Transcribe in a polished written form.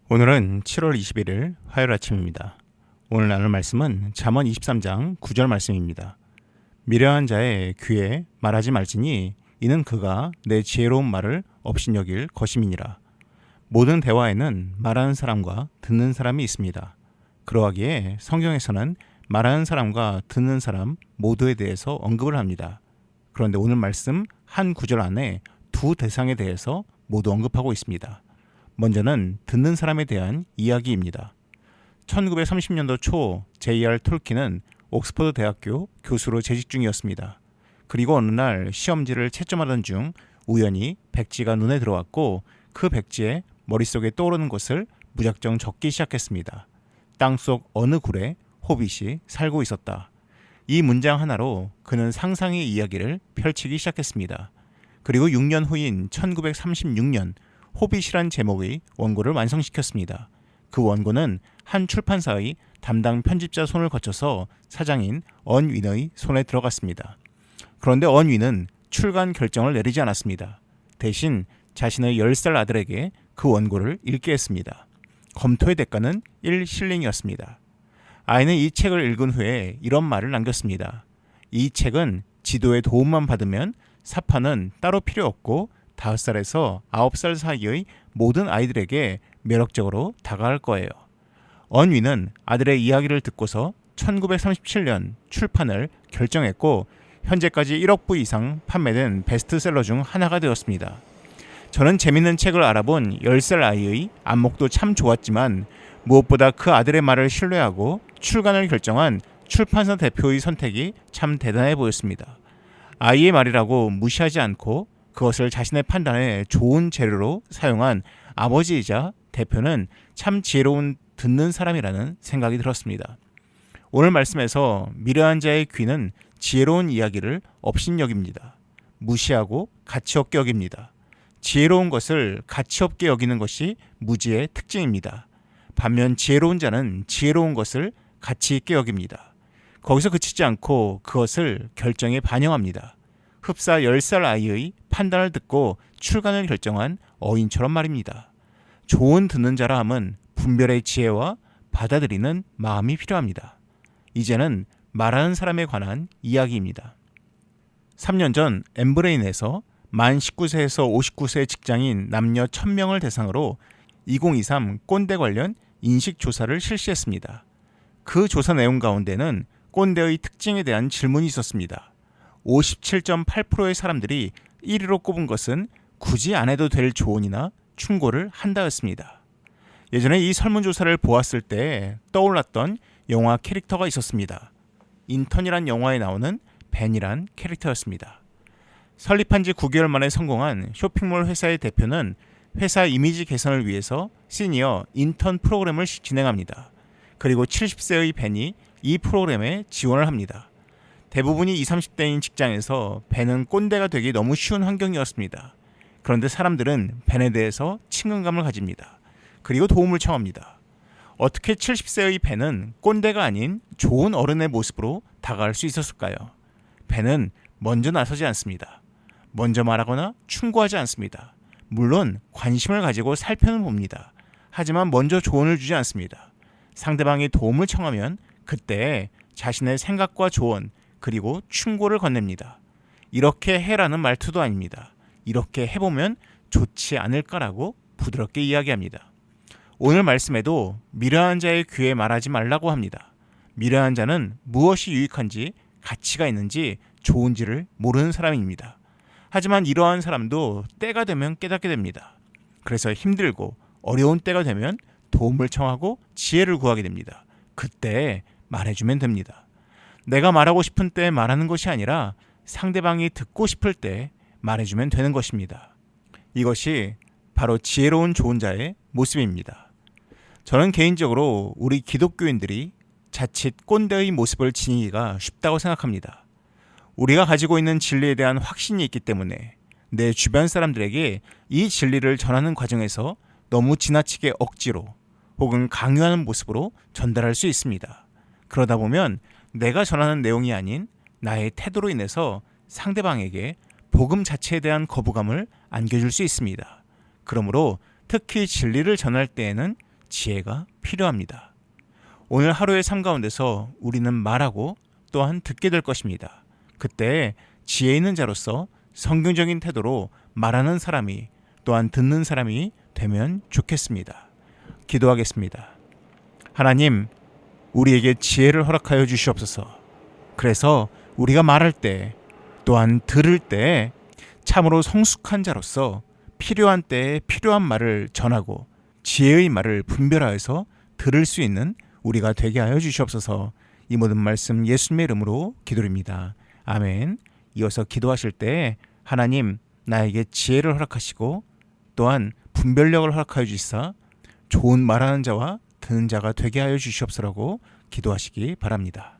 오늘은 7월 21일 화요일 아침입니다. 오늘 나눌 말씀은 잠언 23장 9절 말씀입니다. 미련한 자의 귀에 말하지 말지니 이는 그가 내 지혜로운 말을 업신여길 것임이니라. 모든 대화에는 말하는 사람과 듣는 사람이 있습니다. 그러하기에 성경에서는 말하는 사람과 듣는 사람 모두에 대해서 언급을 합니다. 그런데 오늘 말씀 한 구절 안에 두 대상에 대해서 모두 언급하고 있습니다. 먼저는 듣는 사람에 대한 이야기입니다. 1930년도 초 J.R. 톨킨은 옥스퍼드 대학교 교수로 재직 중이었습니다. 그리고 어느 날 시험지를 채점하던 중 우연히 백지가 눈에 들어왔고 그 백지에 머릿속에 떠오르는 것을 무작정 적기 시작했습니다. 땅속 어느 굴에 호빗이 살고 있었다. 이 문장 하나로 그는 상상의 이야기를 펼치기 시작했습니다. 그리고 6년 후인 1936년 호빗이란 제목의 원고를 완성시켰습니다. 그 원고는 한 출판사의 담당 편집자 손을 거쳐서 사장인 언윈의 손에 들어갔습니다. 그런데 언윈은 출간 결정을 내리지 않았습니다. 대신 자신의 10살 아들에게 그 원고를 읽게 했습니다. 검토의 대가는 1실링이었습니다. 아이는 이 책을 읽은 후에 이런 말을 남겼습니다. 이 책은 지도의 도움만 받으면 사파는 따로 필요 없고 5살에서 9살 사이의 모든 아이들에게 매력적으로 다가갈 거예요. 언윈은 아들의 이야기를 듣고서 1937년 출판을 결정했고 현재까지 1억 부 이상 판매된 베스트셀러 중 하나가 되었습니다. 저는 재밌는 책을 알아본 10살 아이의 안목도 참 좋았지만 무엇보다 그 아들의 말을 신뢰하고 출간을 결정한 출판사 대표의 선택이 참 대단해 보였습니다. 아이의 말이라고 무시하지 않고 그것을 자신의 판단에 좋은 재료로 사용한 아버지이자 대표는 참 지혜로운 듣는 사람이라는 생각이 들었습니다. 오늘 말씀에서 미련한 자의 귀는 지혜로운 이야기를 업신여깁니다. 무시하고 가치없게 여깁니다. 지혜로운 것을 가치없게 여기는 것이 무지의 특징입니다. 반면 지혜로운 자는 지혜로운 것을 가치있게 여깁니다. 거기서 그치지 않고 그것을 결정에 반영합니다. 흡사 10살 아이의 판단을 듣고 출간을 결정한 어인처럼 말입니다. 좋은 듣는 자라 함은 분별의 지혜와 받아들이는 마음이 필요합니다. 이제는 말하는 사람에 관한 이야기입니다. 3년 전 엠브레인에서 만 19세에서 59세 직장인 남녀 1000명을 대상으로 2023 꼰대 관련 인식조사를 실시했습니다. 그 조사 내용 가운데는 꼰대의 특징에 대한 질문이 있었습니다. 57.8%의 사람들이 1위로 꼽은 것은 굳이 안 해도 될 조언이나 충고를 한다였습니다. 예전에 이 설문조사를 보았을 때 떠올랐던 영화 캐릭터가 있었습니다. 인턴이란 영화에 나오는 벤이란 캐릭터였습니다. 설립한 지 9개월 만에 성공한 쇼핑몰 회사의 대표는 회사 이미지 개선을 위해서 시니어 인턴 프로그램을 진행합니다. 그리고 70세의 벤이 이 프로그램에 지원을 합니다. 대부분이 20, 30대인 직장에서 벤은 꼰대가 되기 너무 쉬운 환경이었습니다. 그런데 사람들은 벤에 대해서 친근감을 가집니다. 그리고 도움을 청합니다. 어떻게 70세의 벤은 꼰대가 아닌 좋은 어른의 모습으로 다가갈 수 있었을까요? 벤은 먼저 나서지 않습니다. 먼저 말하거나 충고하지 않습니다. 물론 관심을 가지고 살펴는 봅니다. 하지만 먼저 조언을 주지 않습니다. 상대방이 도움을 청하면 그때 자신의 생각과 조언 그리고 충고를 건넵니다. 이렇게 해라는 말투도 아닙니다. 이렇게 해보면 좋지 않을까라고 부드럽게 이야기합니다. 오늘 말씀에도 미련한 자의 귀에 말하지 말라고 합니다. 미련한 자는 무엇이 유익한지 가치가 있는지 좋은지를 모르는 사람입니다. 하지만 이러한 사람도 때가 되면 깨닫게 됩니다. 그래서 힘들고 어려운 때가 되면 도움을 청하고 지혜를 구하게 됩니다. 그때 말해주면 됩니다. 내가 말하고 싶은 때 말하는 것이 아니라 상대방이 듣고 싶을 때 말해주면 되는 것입니다. 이것이 바로 지혜로운 좋은 자의 모습입니다. 저는 개인적으로 우리 기독교인들이 자칫 꼰대의 모습을 지니기가 쉽다고 생각합니다. 우리가 가지고 있는 진리에 대한 확신이 있기 때문에 내 주변 사람들에게 이 진리를 전하는 과정에서 너무 지나치게 억지로 혹은 강요하는 모습으로 전달할 수 있습니다. 그러다 보면 내가 전하는 내용이 아닌 나의 태도로 인해서 상대방에게 복음 자체에 대한 거부감을 안겨줄 수 있습니다. 그러므로 특히 진리를 전할 때에는 지혜가 필요합니다. 오늘 하루의 삶 가운데서 우리는 말하고 또한 듣게 될 것입니다. 그때 지혜 있는 자로서 성경적인 태도로 말하는 사람이 또한 듣는 사람이 되면 좋겠습니다. 기도하겠습니다. 하나님, 우리에게 지혜를 허락하여 주시옵소서. 그래서 우리가 말할 때 또한 들을 때 참으로 성숙한 자로서 필요한 때에 필요한 말을 전하고 지혜의 말을 분별하여서 들을 수 있는 우리가 되게 하여 주시옵소서. 이 모든 말씀 예수님의 이름으로 기도드립니다. 아멘. 이어서 기도하실 때 하나님 나에게 지혜를 허락하시고 또한 분별력을 허락하여 주시사 좋은 말하는 자와 듣는 자가 되게 하여 주시옵소서라고 기도하시기 바랍니다.